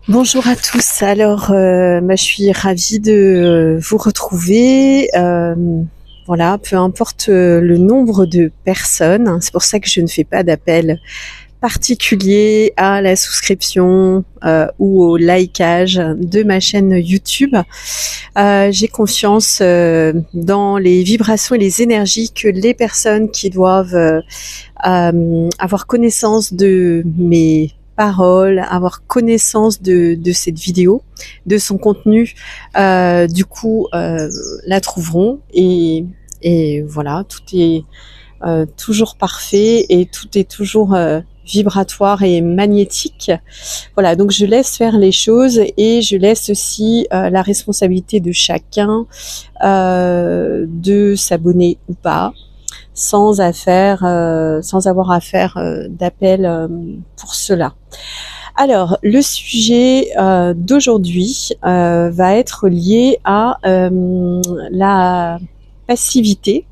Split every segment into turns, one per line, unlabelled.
Bonjour à tous. Alors, je suis ravie de vous retrouver. Voilà, peu importe le nombre de personnes, hein, c'est pour ça que je ne fais pas d'appel particulier à la souscription ou au likeage de ma chaîne YouTube. J'ai confiance dans les vibrations et les énergies que les personnes qui doivent avoir connaissance de mes paroles, avoir connaissance de cette vidéo, de son contenu, la trouveront et voilà, tout est toujours parfait et tout est toujours vibratoire et magnétique. Voilà, donc je laisse faire les choses et je laisse aussi la responsabilité de chacun de s'abonner ou pas, sans avoir à faire d'appel pour cela. Alors, le sujet d'aujourd'hui va être lié à la passivité.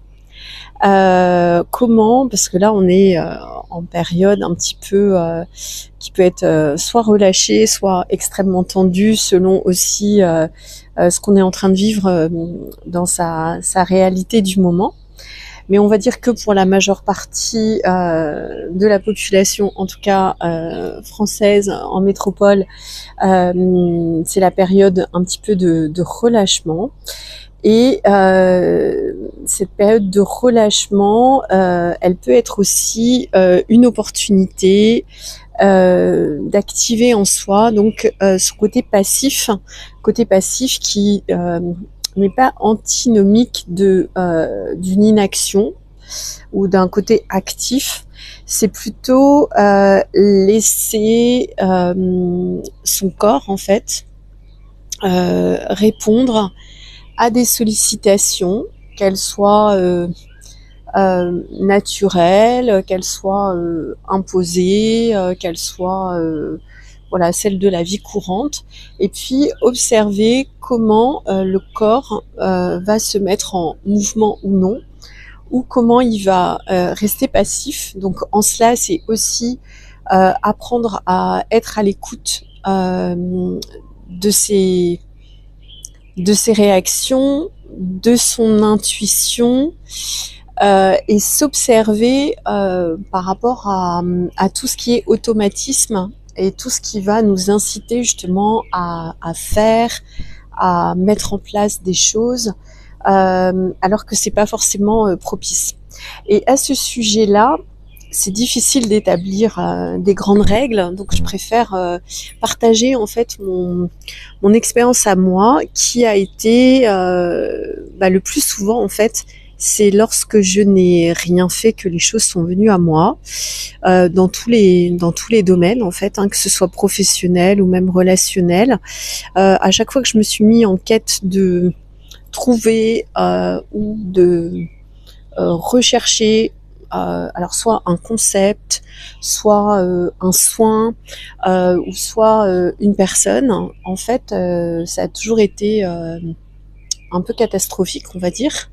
Comment, parce que là on est en période un petit peu qui peut être soit relâchée, soit extrêmement tendue, selon aussi ce qu'on est en train de vivre dans sa réalité du moment. Mais on va dire que pour la majeure partie de la population, en tout cas française en métropole, c'est la période un petit peu de relâchement. Et cette période de relâchement, elle peut être aussi une opportunité d'activer en soi donc ce côté passif qui n'est pas antinomique d'une inaction ou d'un côté actif. C'est plutôt laisser son corps en fait répondre à des sollicitations, qu'elles soient naturelles, qu'elles soient imposées, qu'elles soient voilà, celles de la vie courante, et puis observer comment le corps va se mettre en mouvement ou non, ou comment il va rester passif. Donc en cela, c'est aussi apprendre à être à l'écoute de ses réactions, de son intuition et s'observer par rapport à tout ce qui est automatisme et tout ce qui va nous inciter justement à faire, à mettre en place des choses alors que c'est pas forcément propice. Et à ce sujet-là, c'est difficile d'établir des grandes règles, donc je préfère partager en fait mon expérience à moi, qui a été le plus souvent en fait, c'est lorsque je n'ai rien fait que les choses sont venues à moi, dans tous les domaines en fait, hein, que ce soit professionnel ou même relationnel. À chaque fois que je me suis mis en quête de trouver ou de rechercher alors soit un concept, soit un soin, ou soit une personne. En fait, ça a toujours été un peu catastrophique, on va dire.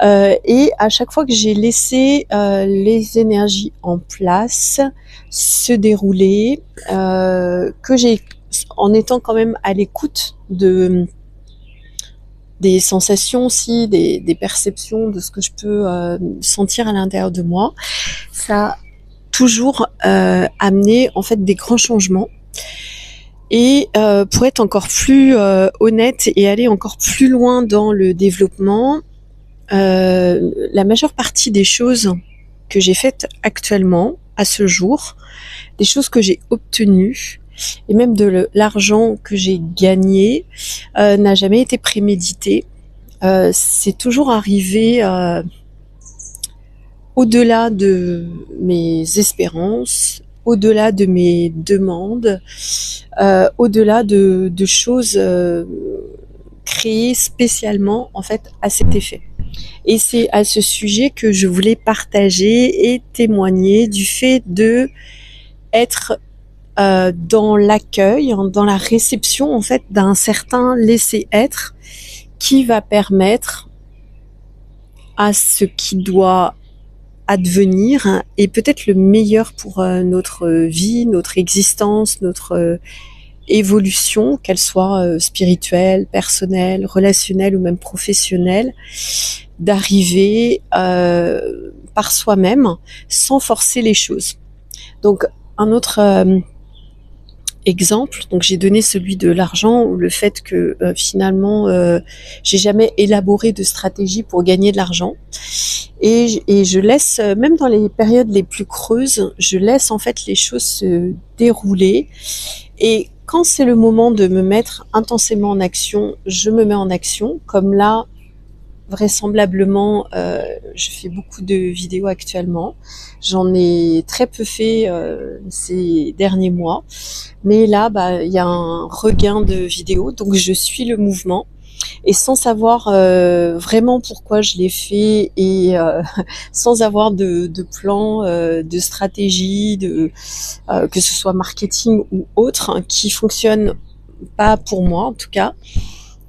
Et à chaque fois que j'ai laissé les énergies en place se dérouler, que j'ai, en étant quand même à l'écoute des sensations aussi, des perceptions, de ce que je peux sentir à l'intérieur de moi, ça a toujours amené en fait des grands changements. Et pour être encore plus honnête et aller encore plus loin dans le développement, la majeure partie des choses que j'ai faites actuellement, à ce jour, des choses que j'ai obtenues, et même de l'argent que j'ai gagné, n'a jamais été prémédité. C'est toujours arrivé au-delà de mes espérances, au-delà de mes demandes, au-delà de choses créées spécialement en fait à cet effet. Et c'est à ce sujet que je voulais partager et témoigner du fait de être dans l'accueil, dans la réception en fait d'un certain laisser-être qui va permettre à ce qui doit advenir et peut-être le meilleur pour notre vie, notre existence, notre évolution, qu'elle soit spirituelle, personnelle, relationnelle ou même professionnelle, d'arriver par soi-même sans forcer les choses. Donc un autre exemple, donc j'ai donné celui de l'argent, ou le fait que finalement j'ai jamais élaboré de stratégie pour gagner de l'argent, et je laisse, même dans les périodes les plus creuses, je laisse en fait les choses se dérouler, et quand c'est le moment de me mettre intensément en action, je me mets en action, comme là vraisemblablement, je fais beaucoup de vidéos actuellement. J'en ai très peu fait ces derniers mois, mais là, il y a un regain de vidéos, donc je suis le mouvement. Et sans savoir vraiment pourquoi je l'ai fait, et sans avoir de plan, de stratégie, que ce soit marketing ou autre, hein, qui fonctionne pas pour moi en tout cas,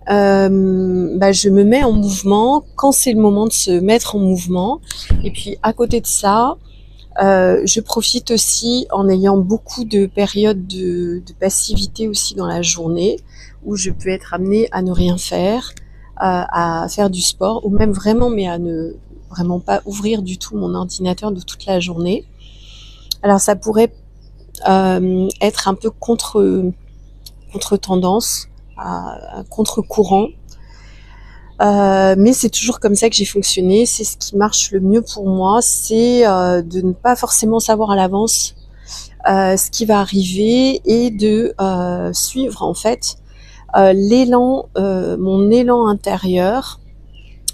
je me mets en mouvement quand c'est le moment de se mettre en mouvement. Et puis à côté de ça, je profite aussi, en ayant beaucoup de périodes de passivité aussi dans la journée, où je peux être amenée à ne rien faire, à faire du sport, ou même vraiment, mais à ne vraiment pas ouvrir du tout mon ordinateur de toute la journée. Alors ça pourrait être un peu contre-tendance, à contre-courant, mais c'est toujours comme ça que j'ai fonctionné. C'est ce qui marche le mieux pour moi, c'est de ne pas forcément savoir à l'avance ce qui va arriver, et de suivre en fait mon élan intérieur,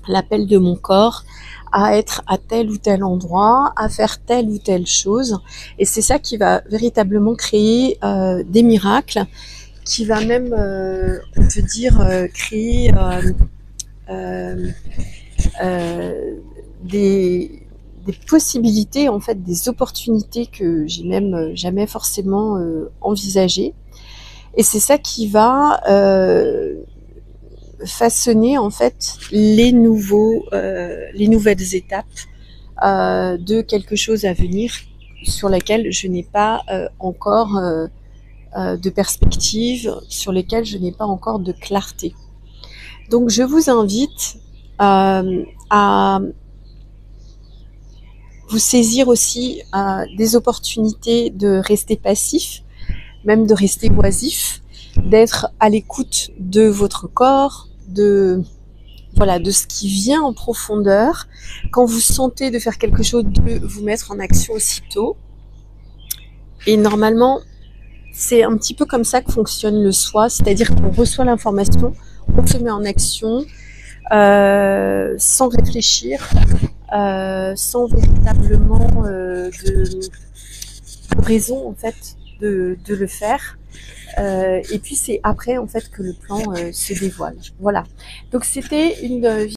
l'appel de mon corps à être à tel ou tel endroit, à faire telle ou telle chose. Et c'est ça qui va véritablement créer des miracles, qui va même, on peut dire, créer des possibilités, en fait, des opportunités que j'ai même jamais forcément envisagées. Et c'est ça qui va façonner en fait les nouvelles étapes de quelque chose à venir, sur lesquelles je n'ai pas encore de perspective, sur lesquelles je n'ai pas encore de clarté. Donc je vous invite à vous saisir aussi des opportunités de rester passif, même de rester oisif, d'être à l'écoute de votre corps, de ce qui vient en profondeur. Quand vous sentez de faire quelque chose, de vous mettre en action aussitôt. Et normalement, c'est un petit peu comme ça que fonctionne le soi, c'est-à-dire qu'on reçoit l'information, on se met en action, sans réfléchir, sans véritablement de raison en fait de le faire. Et puis c'est après en fait que le plan se dévoile. Voilà. Donc c'était une